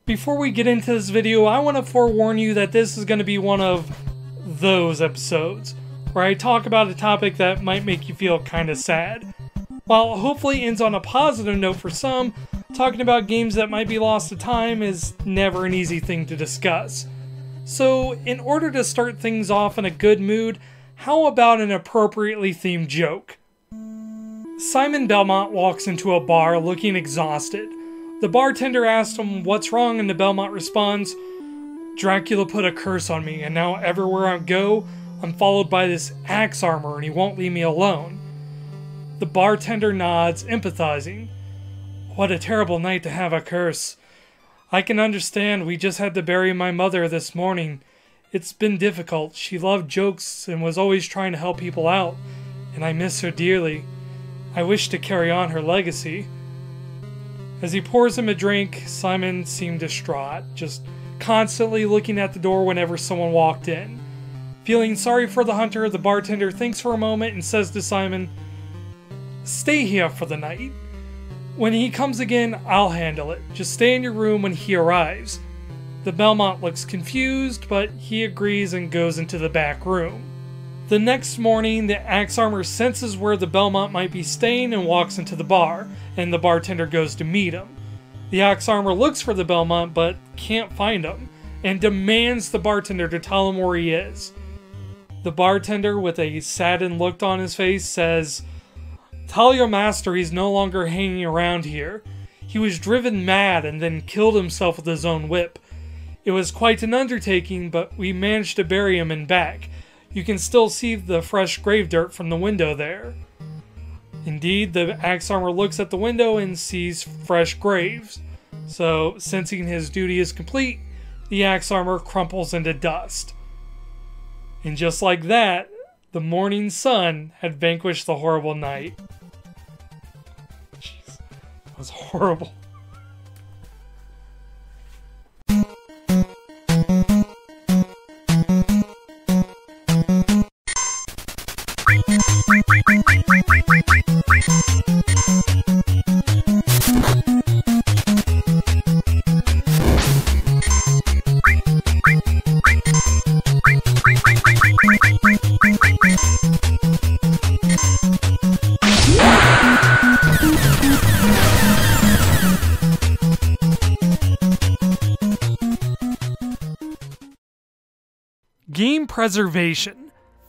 Before we get into this video, I want to forewarn you that this is going to be one of those episodes where I talk about a topic that might make you feel kind of sad. While hopefully ends on a positive note for some, talking about games that might be lost to time is never an easy thing to discuss. So, in order to start things off in a good mood, how about an appropriately themed joke? Simon Belmont walks into a bar looking exhausted. The bartender asks him what's wrong, and the Belmont responds, "Dracula put a curse on me, and now everywhere I go, I'm followed by this axe armor and he won't leave me alone." The bartender nods, empathizing. "What a terrible night to have a curse. I can understand. We just had to bury my mother this morning. It's been difficult. She loved jokes and was always trying to help people out, and I miss her dearly. I wish to carry on her legacy." As he pours him a drink, Simon seemed distraught, just constantly looking at the door whenever someone walked in. Feeling sorry for the hunter, the bartender thinks for a moment and says to Simon, "Stay here for the night. When he comes again, I'll handle it. Just stay in your room when he arrives." The Belmont looks confused, but he agrees and goes into the back room. The next morning, the axe armor senses where the Belmont might be staying and walks into the bar, and the bartender goes to meet him. The axe armor looks for the Belmont, but can't find him, and demands the bartender to tell him where he is. The bartender, with a saddened look on his face, says, "Tell your master he's no longer hanging around here. He was driven mad and then killed himself with his own whip. It was quite an undertaking, but we managed to bury him and back. You can still see the fresh grave dirt from the window there." Indeed, the axe armor looks at the window and sees fresh graves. So, sensing his duty is complete, the axe armor crumples into dust. And just like that, the morning sun had vanquished the horrible night. Jeez, that was horrible. Game preservation.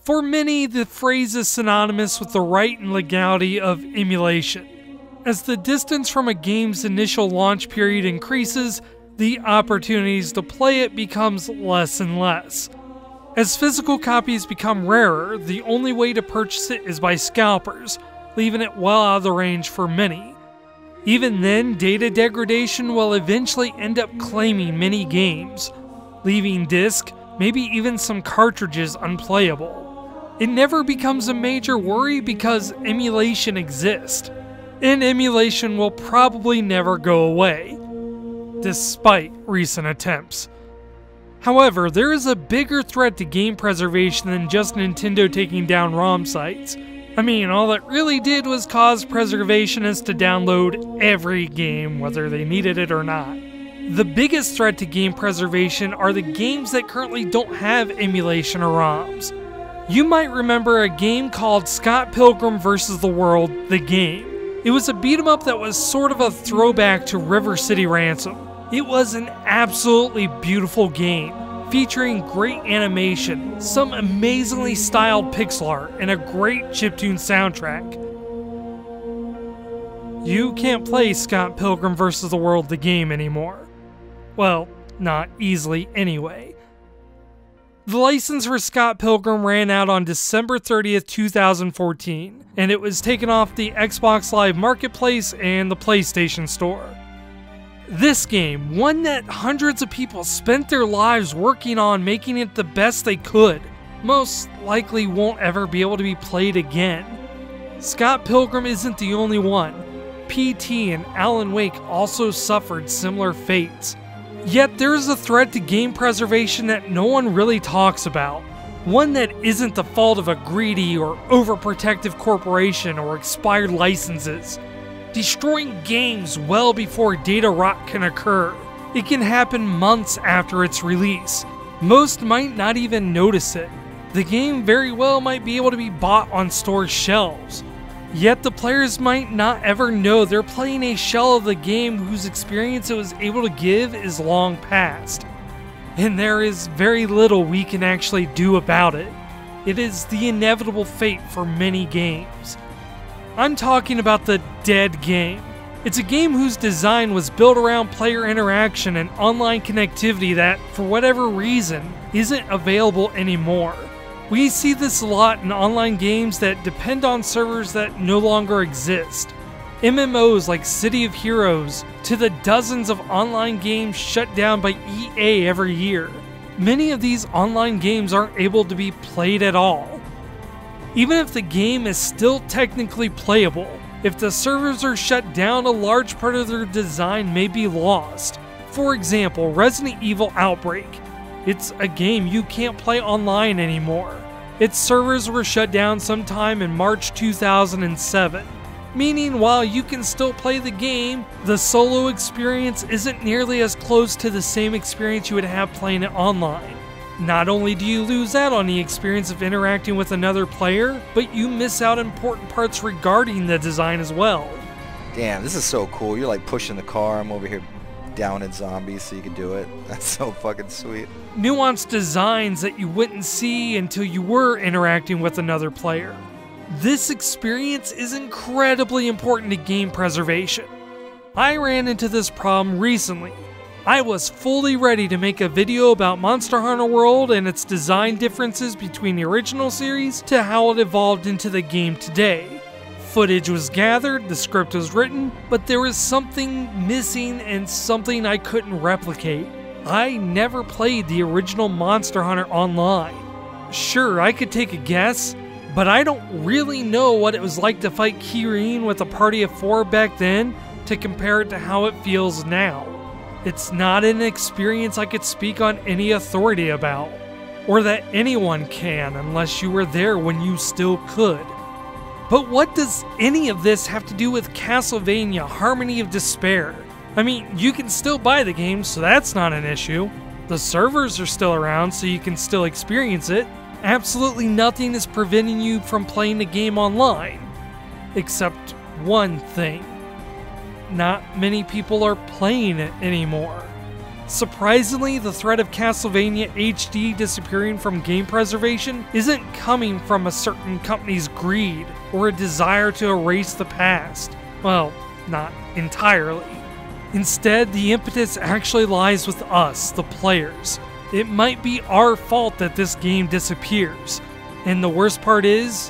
For many, the phrase is synonymous with the right and legality of emulation. As the distance from a game's initial launch period increases, the opportunities to play it becomes less and less. As physical copies become rarer, the only way to purchase it is by scalpers, leaving it well out of the range for many. Even then, data degradation will eventually end up claiming many games, leaving disc, maybe even some cartridges, unplayable. It never becomes a major worry because emulation exists, and emulation will probably never go away, despite recent attempts. However, there is a bigger threat to game preservation than just Nintendo taking down ROM sites. I mean, all it really did was cause preservationists to download every game, whether they needed it or not. The biggest threat to game preservation are the games that currently don't have emulation or ROMs. You might remember a game called Scott Pilgrim vs. the World, the game. It was a beat-em-up that was sort of a throwback to River City Ransom. It was an absolutely beautiful game, featuring great animation, some amazingly styled pixel art, and a great chiptune soundtrack. You can't play Scott Pilgrim vs. the World, the game anymore. Well, not easily anyway. The license for Scott Pilgrim ran out on December 30th, 2014, and it was taken off the Xbox Live Marketplace and the PlayStation Store. This game, one that hundreds of people spent their lives working on making it the best they could, most likely won't ever be able to be played again. Scott Pilgrim isn't the only one. PT and Alan Wake also suffered similar fates. Yet there is a threat to game preservation that no one really talks about. One that isn't the fault of a greedy or overprotective corporation or expired licenses. Destroying games well before data rot can occur. It can happen months after its release. Most might not even notice it. The game very well might be able to be bought on store shelves. Yet the players might not ever know they're playing a shell of the game whose experience it was able to give is long past. And there is very little we can actually do about it. It is the inevitable fate for many games. I'm talking about the dead game. It's a game whose design was built around player interaction and online connectivity that, for whatever reason, isn't available anymore. We see this a lot in online games that depend on servers that no longer exist. MMOs like City of Heroes, to the dozens of online games shut down by EA every year. Many of these online games aren't able to be played at all. Even if the game is still technically playable, if the servers are shut down, a large part of their design may be lost. For example, Resident Evil Outbreak. It's a game you can't play online anymore. Its servers were shut down sometime in March 2007, meaning while you can still play the game, the solo experience isn't nearly as close to the same experience you would have playing it online. Not only do you lose out on the experience of interacting with another player, but you miss out important parts regarding the design as well. Damn, this is so cool. You're like pushing the car. I'm over here down in zombies so you can do it. That's so fucking sweet. Nuanced designs that you wouldn't see until you were interacting with another player. This experience is incredibly important to game preservation. I ran into this problem recently. I was fully ready to make a video about Monster Hunter World and its design differences between the original series to how it evolved into the game today. Footage was gathered, the script was written, but there was something missing and something I couldn't replicate. I never played the original Monster Hunter online. Sure, I could take a guess, but I don't really know what it was like to fight Kirin with a party of 4 back then to compare it to how it feels now. It's not an experience I could speak on any authority about, or that anyone can unless you were there when you still could. But what does any of this have to do with Castlevania Harmony of Despair? I mean, you can still buy the game, so that's not an issue. The servers are still around, so you can still experience it. Absolutely nothing is preventing you from playing the game online. Except one thing. Not many people are playing it anymore. Surprisingly, the threat of Castlevania HD disappearing from game preservation isn't coming from a certain company's greed or a desire to erase the past. Well, not entirely. Instead, the impetus actually lies with us, the players. It might be our fault that this game disappears, and the worst part is,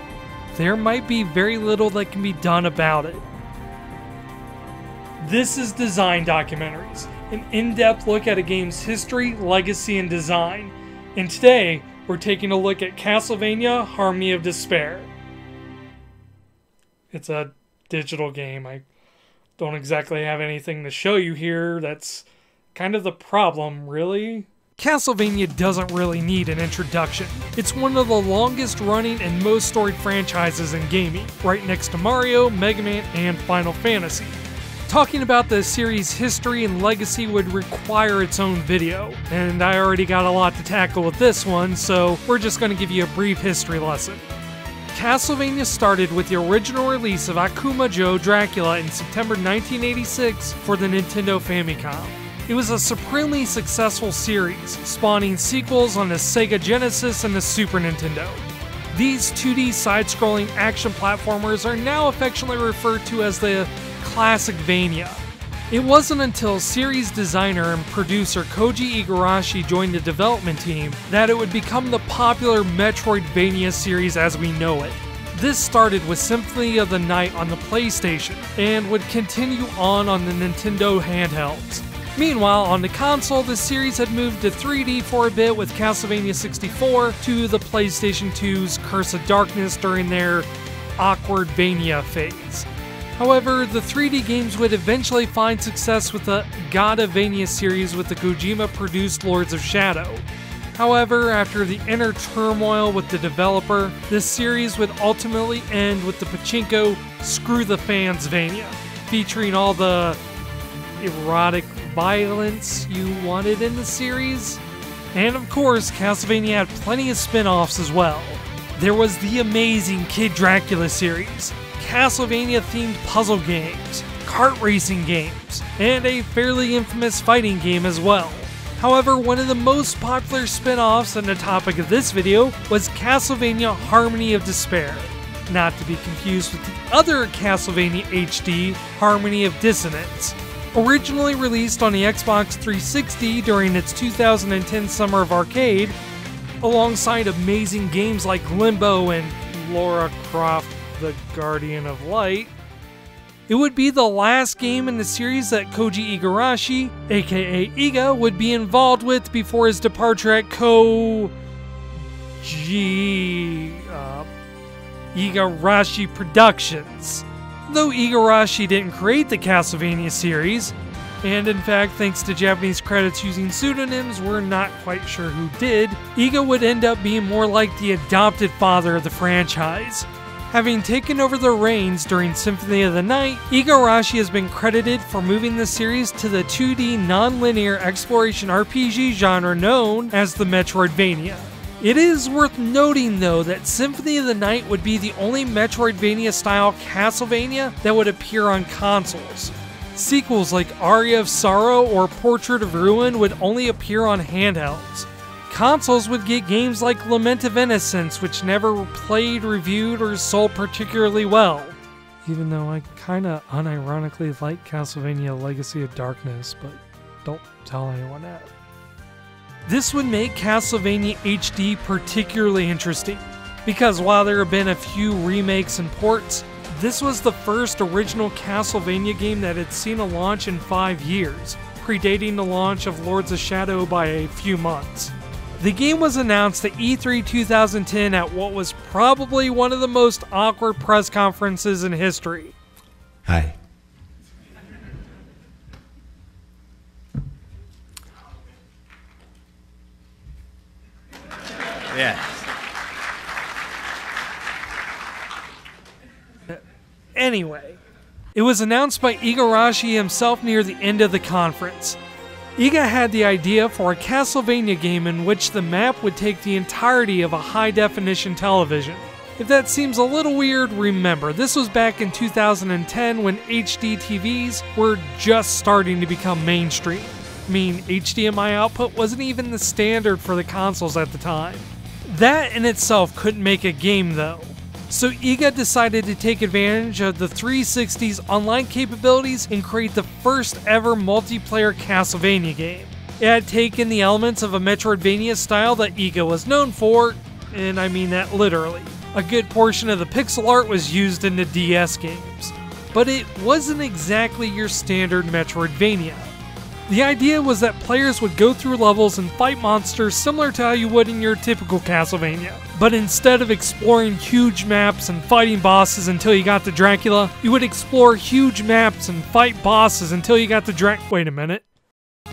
there might be very little that can be done about it. This is Design Documentaries, an in-depth look at a game's history, legacy, and design. And today, we're taking a look at Castlevania Harmony of Despair. It's a digital game. I don't exactly have anything to show you here. That's kind of the problem, really. Castlevania doesn't really need an introduction. It's one of the longest running and most storied franchises in gaming, right next to Mario, Mega Man, and Final Fantasy. Talking about the series' history and legacy would require its own video, and I already got a lot to tackle with this one, so we're just going to give you a brief history lesson. Castlevania started with the original release of Akuma Joe Dracula in September 1986 for the Nintendo Famicom. It was a supremely successful series, spawning sequels on the Sega Genesis and the Super Nintendo. These 2D side-scrolling action platformers are now affectionately referred to as the Classicvania. It wasn't until series designer and producer Koji Igarashi joined the development team that it would become the popular Metroidvania series as we know it. This started with Symphony of the Night on the PlayStation, and would continue on the Nintendo handhelds. Meanwhile, on the console, the series had moved to 3D for a bit with Castlevania 64 to the PlayStation 2's Curse of Darkness during their Awkwardvania phase. However, the 3D games would eventually find success with the Godavania series with the Kojima-produced Lords of Shadow. However, after the inner turmoil with the developer, this series would ultimately end with the Pachinko Screw the Fansvania, featuring all the erotic violence you wanted in the series. And of course, Castlevania had plenty of spin-offs as well. There was the amazing Kid Dracula series, Castlevania-themed puzzle games, kart racing games, and a fairly infamous fighting game as well. However, one of the most popular spin-offs and the topic of this video was Castlevania Harmony of Despair, not to be confused with the other Castlevania HD, Harmony of Dissonance. Originally released on the Xbox 360 during its 2010 Summer of Arcade, alongside amazing games like Limbo and Lara Croft the Guardian of Light, it would be the last game in the series that Koji Igarashi, aka Iga, would be involved with before his departure at Igarashi Productions. Though Igarashi didn't create the Castlevania series, and in fact thanks to Japanese credits using pseudonyms, we're not quite sure who did, Iga would end up being more like the adopted father of the franchise. Having taken over the reins during Symphony of the Night, Igarashi has been credited for moving the series to the 2D non-linear exploration RPG genre known as the Metroidvania. It is worth noting though that Symphony of the Night would be the only Metroidvania-style Castlevania that would appear on consoles. Sequels like Aria of Sorrow or Portrait of Ruin would only appear on handhelds. Consoles would get games like Lament of Innocence, which never played, reviewed, or sold particularly well. Even though I kinda unironically like Castlevania Legacy of Darkness, but don't tell anyone that. This would make Castlevania HD particularly interesting, because while there have been a few remakes and ports, this was the first original Castlevania game that had seen a launch in 5 years, predating the launch of Lords of Shadow by a few months. The game was announced at E3 2010 at what was probably one of the most awkward press conferences in history. Hi. Yeah. Anyway, it was announced by Igarashi himself near the end of the conference. Iga had the idea for a Castlevania game in which the map would take the entirety of a high-definition television. If that seems a little weird, remember, this was back in 2010 when HD TVs were just starting to become mainstream. I mean, HDMI output wasn't even the standard for the consoles at the time. That in itself couldn't make a game though. So Iga decided to take advantage of the 360's online capabilities and create the first ever multiplayer Castlevania game. It had taken the elements of a Metroidvania style that Iga was known for, and I mean that literally. A good portion of the pixel art was used in the DS games, but it wasn't exactly your standard Metroidvania. The idea was that players would go through levels and fight monsters similar to how you would in your typical Castlevania. But instead of exploring huge maps and fighting bosses until you got to Dracula, you would explore huge maps and fight bosses until you got to Wait a minute.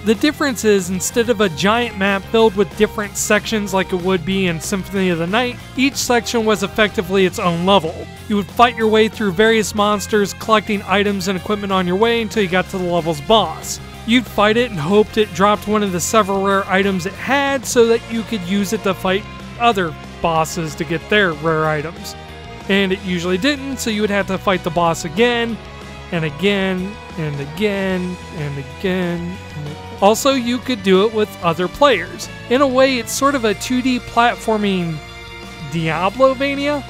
The difference is, instead of a giant map filled with different sections like it would be in Symphony of the Night, each section was effectively its own level. You would fight your way through various monsters, collecting items and equipment on your way until you got to the level's boss. You'd fight it and hoped it dropped one of the several rare items it had so that you could use it to fight other bosses to get their rare items. And it usually didn't, so you would have to fight the boss again, and again, and again, and again. Also, you could do it with other players. In a way, it's sort of a 2D platforming Diablovania.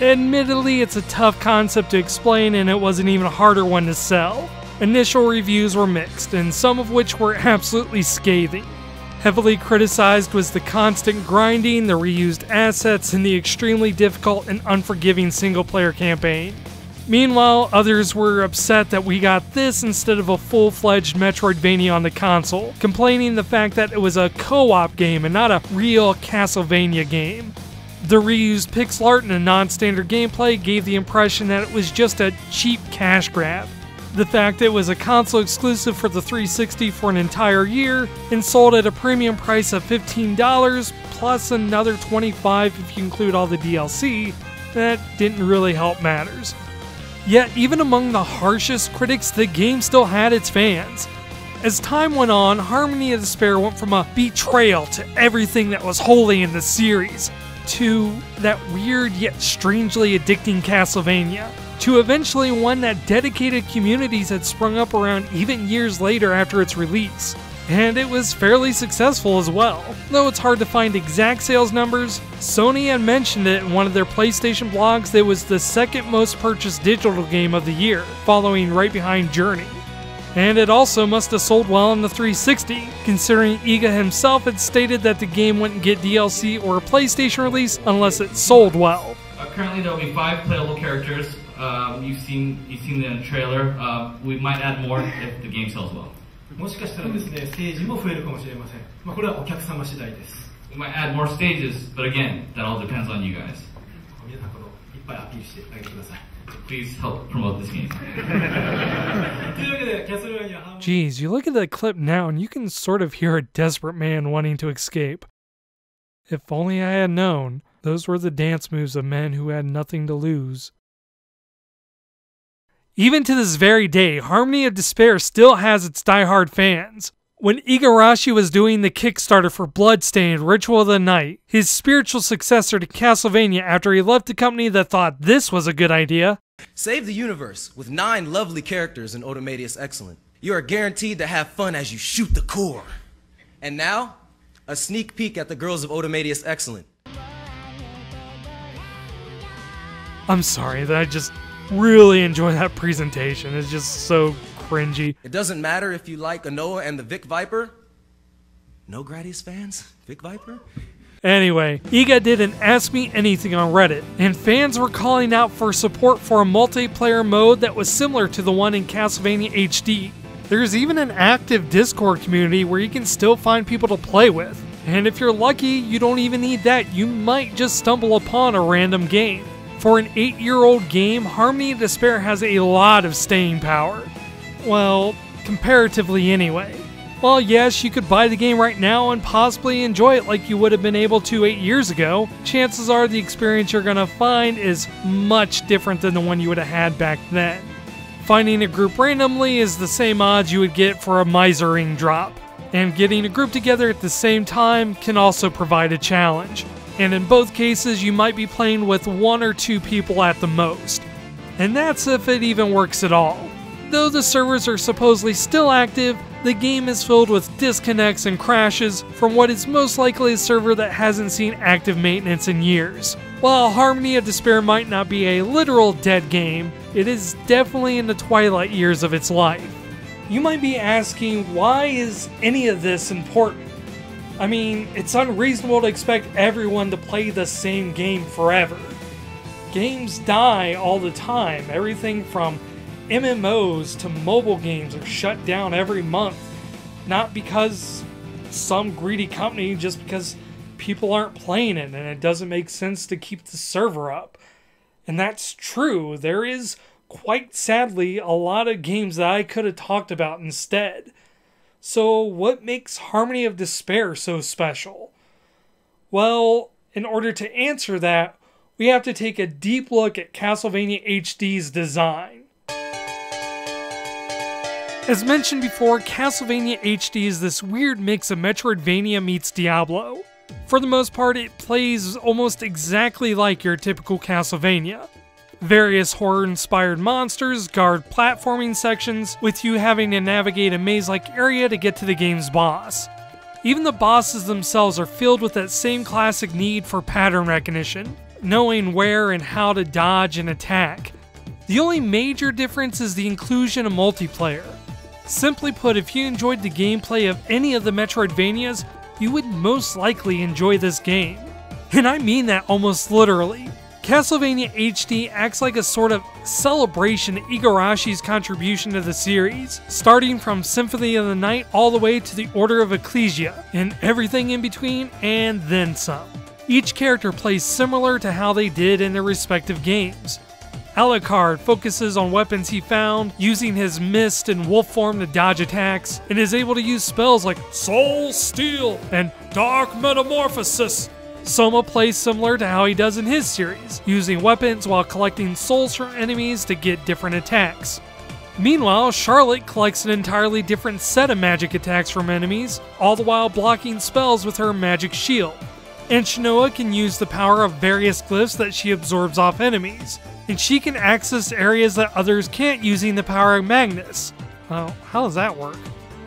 Admittedly, it's a tough concept to explain, and it was an even harder one to sell. Initial reviews were mixed, and some of which were absolutely scathing. Heavily criticized was the constant grinding, the reused assets, and the extremely difficult and unforgiving single-player campaign. Meanwhile, others were upset that we got this instead of a full-fledged Metroidvania on the console, complaining the fact that it was a co-op game and not a real Castlevania game. The reused pixel art and the non-standard gameplay gave the impression that it was just a cheap cash grab. The fact it was a console exclusive for the 360 for an entire year and sold at a premium price of $15 plus another $25 if you include all the DLC, that didn't really help matters. Yet even among the harshest critics, the game still had its fans. As time went on, Harmony of Despair went from a betrayal to everything that was holy in the series, to that weird yet strangely addicting Castlevania, to eventually one that dedicated communities had sprung up around even years later after its release. And it was fairly successful as well. Though it's hard to find exact sales numbers, Sony had mentioned it in one of their PlayStation blogs that it was the second most purchased digital game of the year, following right behind Journey. And it also must have sold well on the 360, considering Iga himself had stated that the game wouldn't get DLC or a PlayStation release unless it sold well. Currently there will be 5 playable characters. You've seen the trailer. We might add more if the game sells well. もしかしたらですね、ステージも増えるかもしれません。これはお客様次第です。 We might add more stages, but again, that all depends on you guys. 皆さんいっぱいアピールしてあげてください。 Please help promote this game. というわけで、キャスルワニア半分。 Geez, you look at that clip now and you can sort of hear a desperate man wanting to escape. If only I had known, those were the dance moves of men who had nothing to lose. Even to this very day, Harmony of Despair still has its diehard fans. When Igarashi was doing the Kickstarter for Bloodstained Ritual of the Night, his spiritual successor to Castlevania after he left a company that thought this was a good idea, save the universe with 9 lovely characters in Automatius Excellent. You are guaranteed to have fun as you shoot the core. And now, a sneak peek at the girls of Automatius Excellent. I'm sorry, that I just really enjoy that presentation. It's just so cringy. It doesn't matter if you like Anoa and the Vic Viper. No Gradius fans? Vic Viper? Anyway, Iga did an Ask Me Anything on Reddit, and fans were calling out for support for a multiplayer mode that was similar to the one in Castlevania HD. There's even an active Discord community where you can still find people to play with. And if you're lucky, you don't even need that. You might just stumble upon a random game. For an 8-year-old game, Harmony of Despair has a lot of staying power. Well, comparatively anyway. While yes, you could buy the game right now and possibly enjoy it like you would have been able to 8 years ago, chances are the experience you're going to find is much different than the one you would have had back then. Finding a group randomly is the same odds you would get for a miser ring drop, and getting a group together at the same time can also provide a challenge. And in both cases, you might be playing with 1 or 2 people at the most. And that's if it even works at all. Though the servers are supposedly still active, the game is filled with disconnects and crashes from what is most likely a server that hasn't seen active maintenance in years. While Harmony of Despair might not be a literal dead game, it is definitely in the twilight years of its life. You might be asking, why is any of this important? I mean, it's unreasonable to expect everyone to play the same game forever. Games die all the time. Everything from MMOs to mobile games are shut down every month. Not because some greedy company, just because people aren't playing it and it doesn't make sense to keep the server up. And that's true. There is, quite sadly, a lot of games that I could have talked about instead. So what makes Harmony of Despair so special? Well, in order to answer that, we have to take a deep look at Castlevania HD's design. As mentioned before, Castlevania HD is this weird mix of Metroidvania meets Diablo. For the most part, it plays almost exactly like your typical Castlevania. Various horror-inspired monsters guard platforming sections, with you having to navigate a maze-like area to get to the game's boss. Even the bosses themselves are filled with that same classic need for pattern recognition, knowing where and how to dodge and attack. The only major difference is the inclusion of multiplayer. Simply put, if you enjoyed the gameplay of any of the Metroidvanias, you would most likely enjoy this game. And I mean that almost literally. Castlevania HD acts like a sort of celebration of Igarashi's contribution to the series, starting from Symphony of the Night all the way to the Order of Ecclesia, and everything in between, and then some. Each character plays similar to how they did in their respective games. Alucard focuses on weapons he found, using his mist and wolf form to dodge attacks, and is able to use spells like Soul Steal and Dark Metamorphosis. Soma plays similar to how he does in his series, using weapons while collecting souls from enemies to get different attacks. Meanwhile, Charlotte collects an entirely different set of magic attacks from enemies, all the while blocking spells with her magic shield. And Shinoa can use the power of various glyphs that she absorbs off enemies, and she can access areas that others can't using the power of Magnus. Well, how does that work?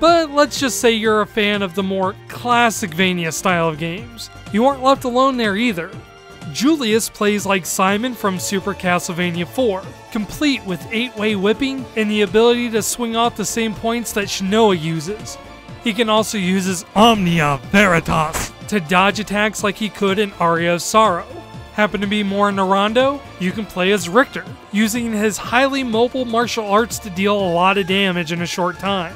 But let's just say you're a fan of the more classic Vania style of games. You aren't left alone there either. Julius plays like Simon from Super Castlevania 4, complete with 8-way whipping and the ability to swing off the same points that Shinoa uses. He can also use his Omnia Veritas to dodge attacks like he could in Aria of Sorrow. Happen to be more Narundo? You can play as Richter, using his highly mobile martial arts to deal a lot of damage in a short time.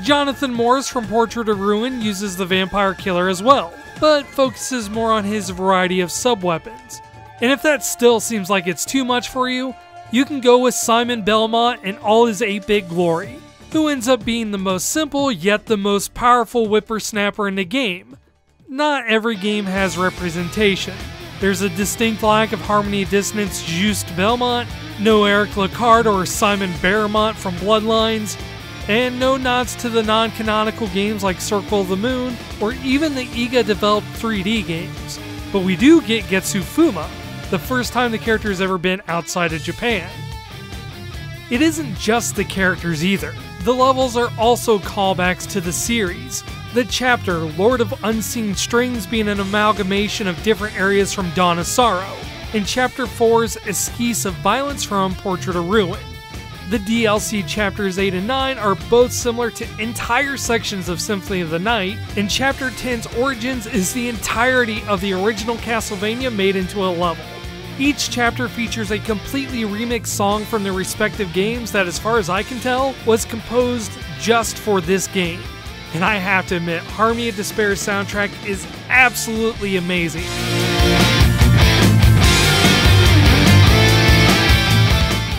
Jonathan Morris from Portrait of Ruin uses the Vampire Killer as well, but focuses more on his variety of sub-weapons. And if that still seems like it's too much for you, you can go with Simon Belmont in all his 8-bit glory, who ends up being the most simple yet the most powerful whippersnapper in the game. Not every game has representation. There's a distinct lack of Harmony Dissonance Juste Belmont, no Eric Lecard or Simon Barremont from Bloodlines, and no nods to the non-canonical games like Circle of the Moon, or even the IGA-developed 3D games. But we do get Getsu Fuma, the first time the character has ever been outside of Japan. It isn't just the characters either. The levels are also callbacks to the series. The chapter, Lord of Unseen Strings, being an amalgamation of different areas from Dawn of Sorrow, and Chapter 4's Esquisse of Violence from Portrait of Ruin. The DLC chapters 8 and 9 are both similar to entire sections of Symphony of the Night, and Chapter 10's Origins is the entirety of the original Castlevania made into a level. Each chapter features a completely remixed song from the respective games that, as far as I can tell, was composed just for this game. And I have to admit, Harmony of Despair's soundtrack is absolutely amazing.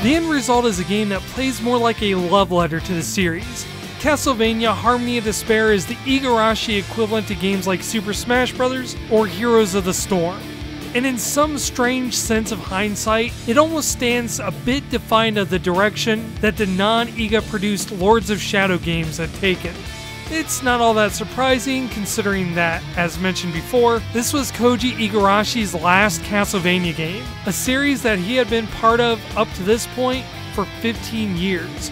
The end result is a game that plays more like a love letter to the series. Castlevania Harmony of Despair is the Igarashi equivalent to games like Super Smash Bros. Or Heroes of the Storm. And in some strange sense of hindsight, it almost stands a bit defiant of the direction that the non-IGA produced Lords of Shadow games had taken. It's not all that surprising, considering that, as mentioned before, this was Koji Igarashi's last Castlevania game, a series that he had been part of up to this point for 15 years.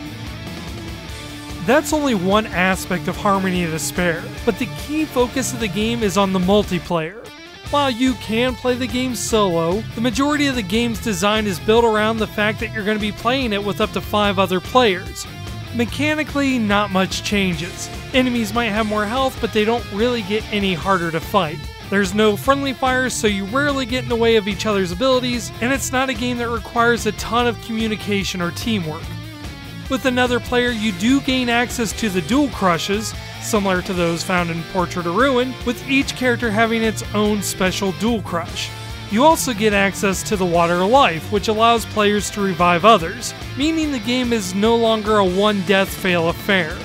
That's only one aspect of Harmony of Despair, but the key focus of the game is on the multiplayer. While you can play the game solo, the majority of the game's design is built around the fact that you're going to be playing it with up to 5 other players. Mechanically, not much changes. Enemies might have more health, but they don't really get any harder to fight. There's no friendly fire, so you rarely get in the way of each other's abilities, and it's not a game that requires a ton of communication or teamwork. With another player, you do gain access to the dual crushes, similar to those found in Portrait of Ruin, with each character having its own special dual crush. You also get access to the Water of Life, which allows players to revive others, meaning the game is no longer a one-death-fail affair.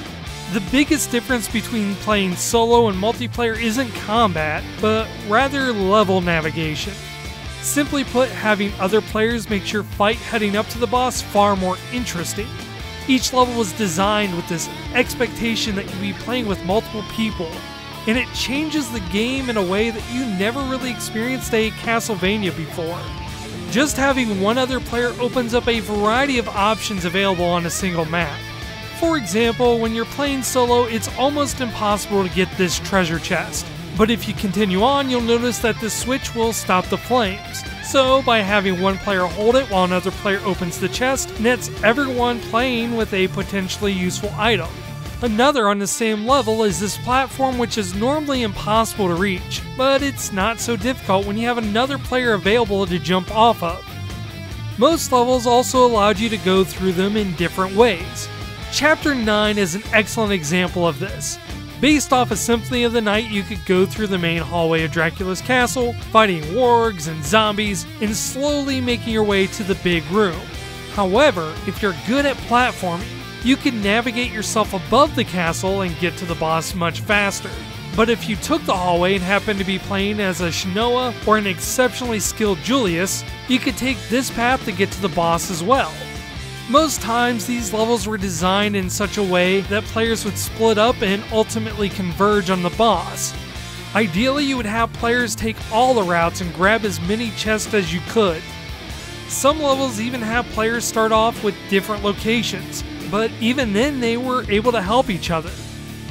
The biggest difference between playing solo and multiplayer isn't combat, but rather level navigation. Simply put, having other players makes your fight heading up to the boss far more interesting. Each level was designed with this expectation that you'll be playing with multiple people, and it changes the game in a way that you never really experienced a Castlevania before. Just having one other player opens up a variety of options available on a single map. For example, when you're playing solo, it's almost impossible to get this treasure chest, but if you continue on, you'll notice that the switch will stop the flames. So, by having one player hold it while another player opens the chest, nets everyone playing with a potentially useful item. Another on the same level is this platform, which is normally impossible to reach, but it's not so difficult when you have another player available to jump off of. Most levels also allowed you to go through them in different ways. Chapter 9 is an excellent example of this. Based off of Symphony of the Night, you could go through the main hallway of Dracula's castle, fighting wargs and zombies, and slowly making your way to the big room. However, if you're good at platforming, you can navigate yourself above the castle and get to the boss much faster. But if you took the hallway and happened to be playing as a Shinoa or an exceptionally skilled Julius, you could take this path to get to the boss as well. Most times, these levels were designed in such a way that players would split up and ultimately converge on the boss. Ideally, you would have players take all the routes and grab as many chests as you could. Some levels even have players start off with different locations, but even then they were able to help each other.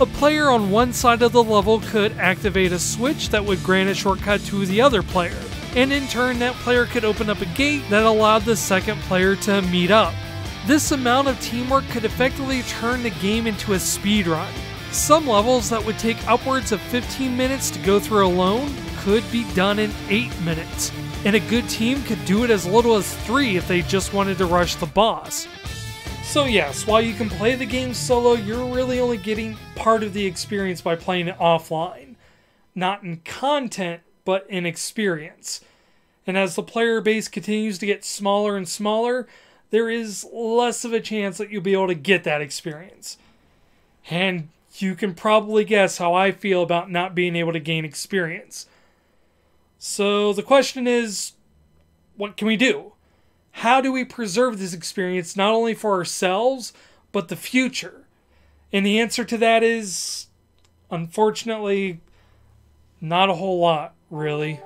A player on one side of the level could activate a switch that would grant a shortcut to the other player, and in turn that player could open up a gate that allowed the second player to meet up. This amount of teamwork could effectively turn the game into a speedrun. Some levels that would take upwards of 15 minutes to go through alone could be done in 8 minutes, and a good team could do it as little as 3 if they just wanted to rush the boss. So yes, while you can play the game solo, you're really only getting part of the experience by playing it offline. Not in content, but in experience. And as the player base continues to get smaller and smaller, there is less of a chance that you'll be able to get that experience. And you can probably guess how I feel about not being able to gain experience. So the question is, what can we do? How do we preserve this experience not only for ourselves, but the future? And the answer to that is, unfortunately, not a whole lot, really.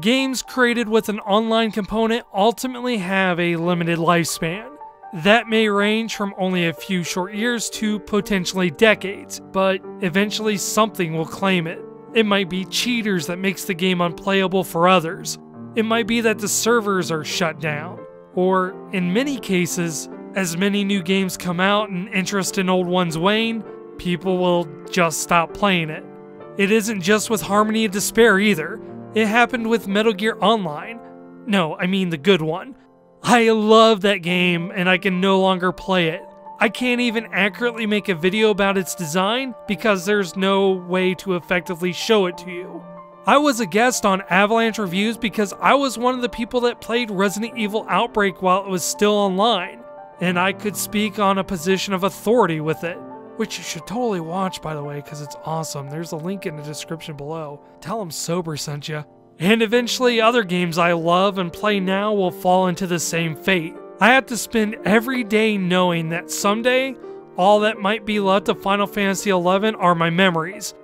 Games created with an online component ultimately have a limited lifespan. That may range from only a few short years to potentially decades, but eventually something will claim it. It might be cheaters that makes the game unplayable for others. It might be that the servers are shut down. Or, in many cases, as many new games come out and interest in old ones wane, people will just stop playing it. It isn't just with Harmony of Despair either. It happened with Metal Gear Online. No, I mean the good one. I love that game and I can no longer play it. I can't even accurately make a video about its design because there's no way to effectively show it to you. I was a guest on Avalanche Reviews because I was one of the people that played Resident Evil Outbreak while it was still online, and I could speak on a position of authority with it. Which you should totally watch, by the way, because it's awesome. There's a link in the description below. Tell them Sober sent you. And eventually other games I love and play now will fall into the same fate. I have to spend every day knowing that someday, all that might be left of Final Fantasy XI are my memories.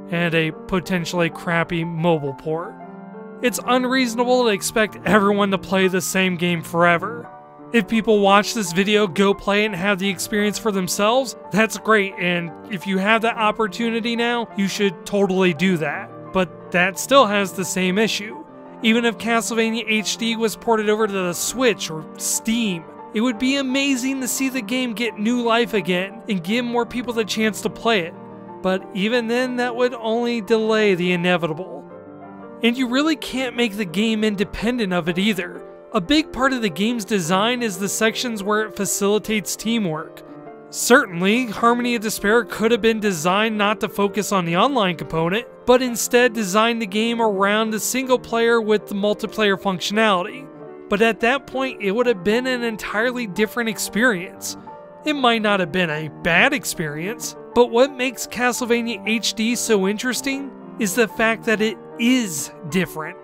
And a potentially crappy mobile port. It's unreasonable to expect everyone to play the same game forever. If people watch this video, go play it and have the experience for themselves, that's great, and if you have that opportunity now, you should totally do that. But that still has the same issue. Even if Castlevania HD was ported over to the Switch or Steam, it would be amazing to see the game get new life again and give more people the chance to play it. But even then, that would only delay the inevitable. And you really can't make the game independent of it either. A big part of the game's design is the sections where it facilitates teamwork. Certainly, Harmony of Despair could have been designed not to focus on the online component, but instead design the game around the single player with the multiplayer functionality. But at that point, it would have been an entirely different experience. It might not have been a bad experience, but what makes Castlevania HD so interesting is the fact that it is different.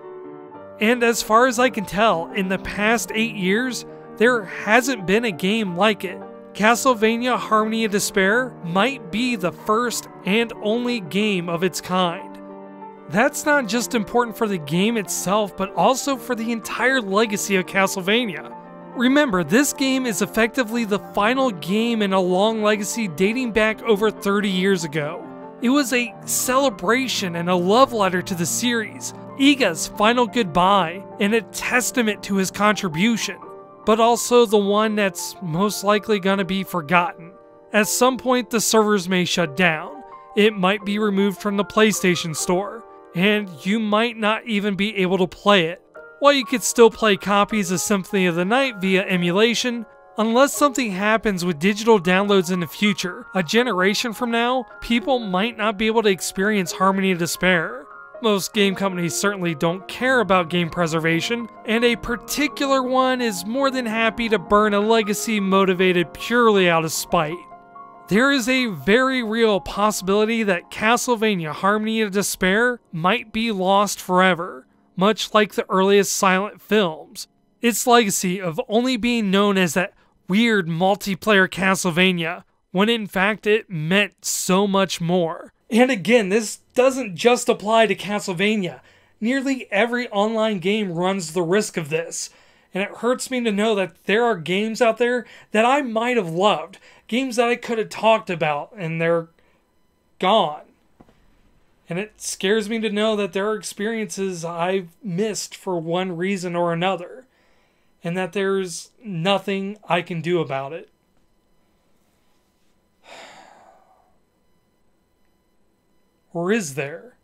And as far as I can tell, in the past 8 years, there hasn't been a game like it. Castlevania Harmony of Despair might be the first and only game of its kind. That's not just important for the game itself, but also for the entire legacy of Castlevania. Remember, this game is effectively the final game in a long legacy dating back over 30 years ago. It was a celebration and a love letter to the series, Iga's final goodbye, and a testament to his contribution, but also the one that's most likely gonna be forgotten. At some point the servers may shut down, it might be removed from the PlayStation Store, and you might not even be able to play it. While you could still play copies of Symphony of the Night via emulation, unless something happens with digital downloads in the future, a generation from now, people might not be able to experience Harmony of Despair. Most game companies certainly don't care about game preservation, and a particular one is more than happy to burn a legacy motivated purely out of spite. There is a very real possibility that Castlevania Harmony of Despair might be lost forever, much like the earliest silent films. its legacy of only being known as that weird multiplayer Castlevania, when in fact it meant so much more. And again, this doesn't just apply to Castlevania. Nearly every online game runs the risk of this. And it hurts me to know that there are games out there that I might have loved. Games that I could have talked about, and they're gone. And it scares me to know that there are experiences I've missed for one reason or another. And that there's nothing I can do about it. Or is there?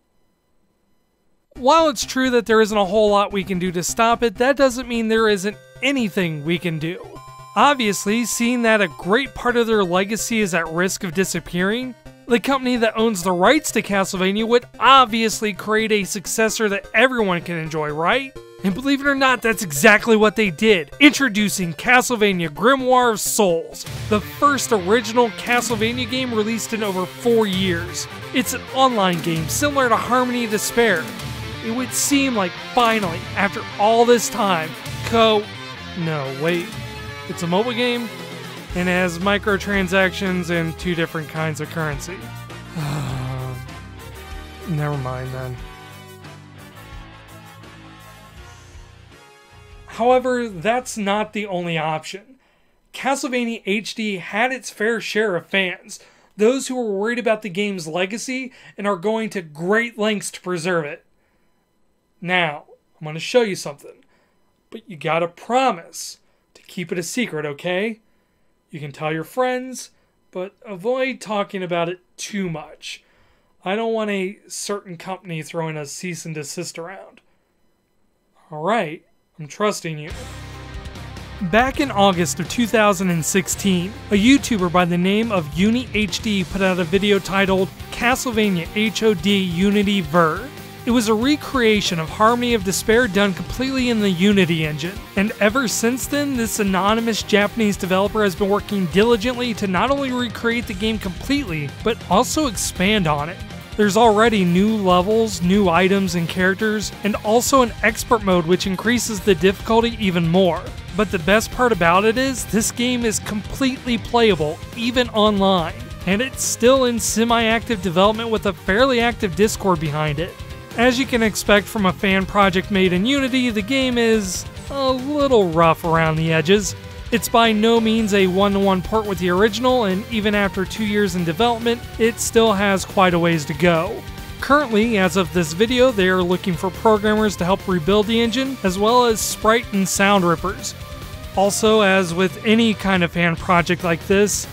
While it's true that there isn't a whole lot we can do to stop it, that doesn't mean there isn't anything we can do. Obviously, seeing that a great part of their legacy is at risk of disappearing, the company that owns the rights to Castlevania would obviously create a successor that everyone can enjoy, right? And believe it or not, that's exactly what they did. Introducing Castlevania Grimoire of Souls, the first original Castlevania game released in over 4 years. It's an online game similar to Harmony of Despair. It would seem like finally, after all this time, no, wait. It's a mobile game, and it has microtransactions and 2 different kinds of currency. Never mind then. However, that's not the only option. Castlevania HD had its fair share of fans, those who were worried about the game's legacy and are going to great lengths to preserve it. Now, I'm going to show you something, but you gotta promise to keep it a secret, okay? You can tell your friends, but avoid talking about it too much. I don't want a certain company throwing a cease and desist around. Alright, I'm trusting you. Back in August of 2016, a YouTuber by the name of UniHD put out a video titled Castlevania HOD Unity Ver. It was a recreation of Harmony of Despair done completely in the Unity engine, and ever since then, this anonymous Japanese developer has been working diligently to not only recreate the game completely, but also expand on it. There's already new levels, new items and characters, and also an expert mode which increases the difficulty even more. But the best part about it is, this game is completely playable, even online, and it's still in semi-active development with a fairly active Discord behind it. As you can expect from a fan project made in Unity, the game is a little rough around the edges. It's by no means a one-to-one port with the original, and even after 2 years in development, it still has quite a ways to go. Currently, as of this video, they are looking for programmers to help rebuild the engine, as well as sprite and sound rippers. Also, as with any kind of fan project like this,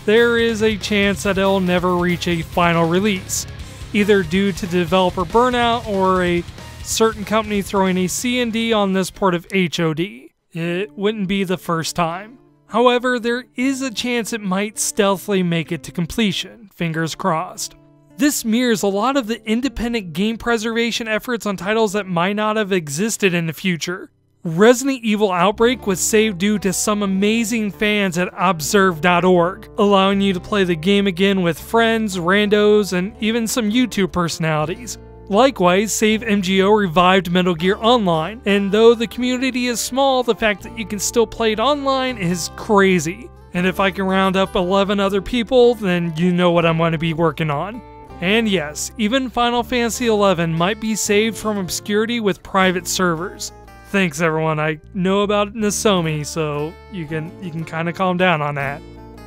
there is a chance that it'll never reach a final release, either due to developer burnout or a certain company throwing a C&D on this port of HOD. It wouldn't be the first time. However, there is a chance it might stealthily make it to completion, fingers crossed. This mirrors a lot of the independent game preservation efforts on titles that might not have existed in the future. Resident Evil Outbreak was saved due to some amazing fans at observe.org, allowing you to play the game again with friends, randos, and even some YouTube personalities. Likewise, Save MGO revived Metal Gear Online, and though the community is small, the fact that you can still play it online is crazy. And if I can round up 11 other people, then you know what I'm going to be working on. And yes, even Final Fantasy XI might be saved from obscurity with private servers. Thanks everyone, I know about Nozomi, so you can kind of calm down on that.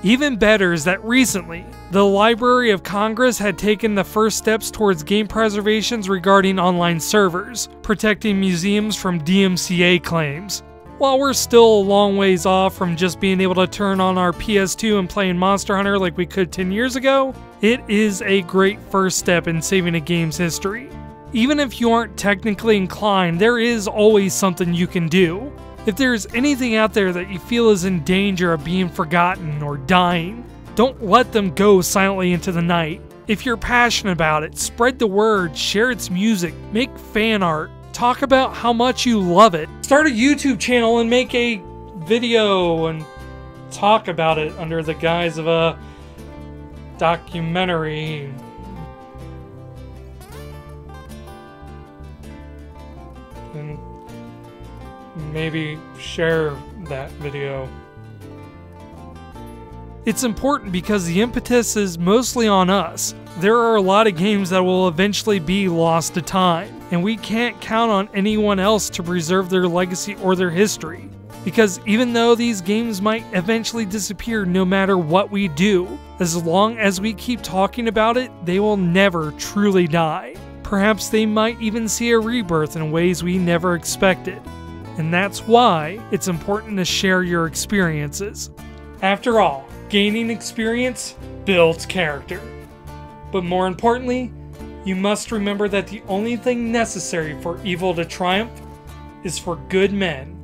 Even better is that recently, the Library of Congress had taken the first steps towards game preservations regarding online servers, protecting museums from DMCA claims. While we're still a long ways off from just being able to turn on our PS2 and play in Monster Hunter like we could 10 years ago, it is a great first step in saving a game's history. Even if you aren't technically inclined, there is always something you can do. If there's anything out there that you feel is in danger of being forgotten or dying, don't let them go silently into the night. If you're passionate about it, spread the word, share its music, make fan art, talk about how much you love it. Start a YouTube channel and make a video and talk about it under the guise of a documentary. And maybe share that video. It's important because the impetus is mostly on us. There are a lot of games that will eventually be lost to time, and we can't count on anyone else to preserve their legacy or their history. Because even though these games might eventually disappear no matter what we do, as long as we keep talking about it, they will never truly die. Perhaps they might even see a rebirth in ways we never expected. And that's why it's important to share your experiences. After all, gaining experience builds character. But more importantly, you must remember that the only thing necessary for evil to triumph is for good men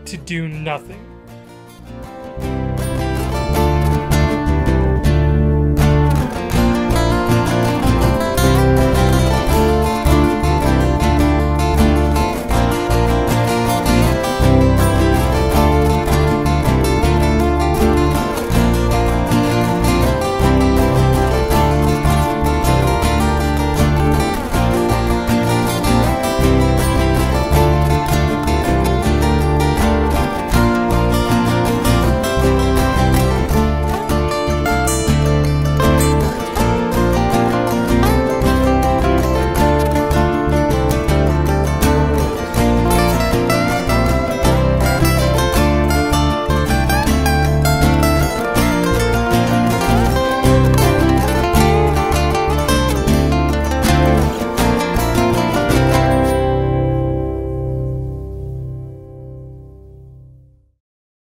to do nothing.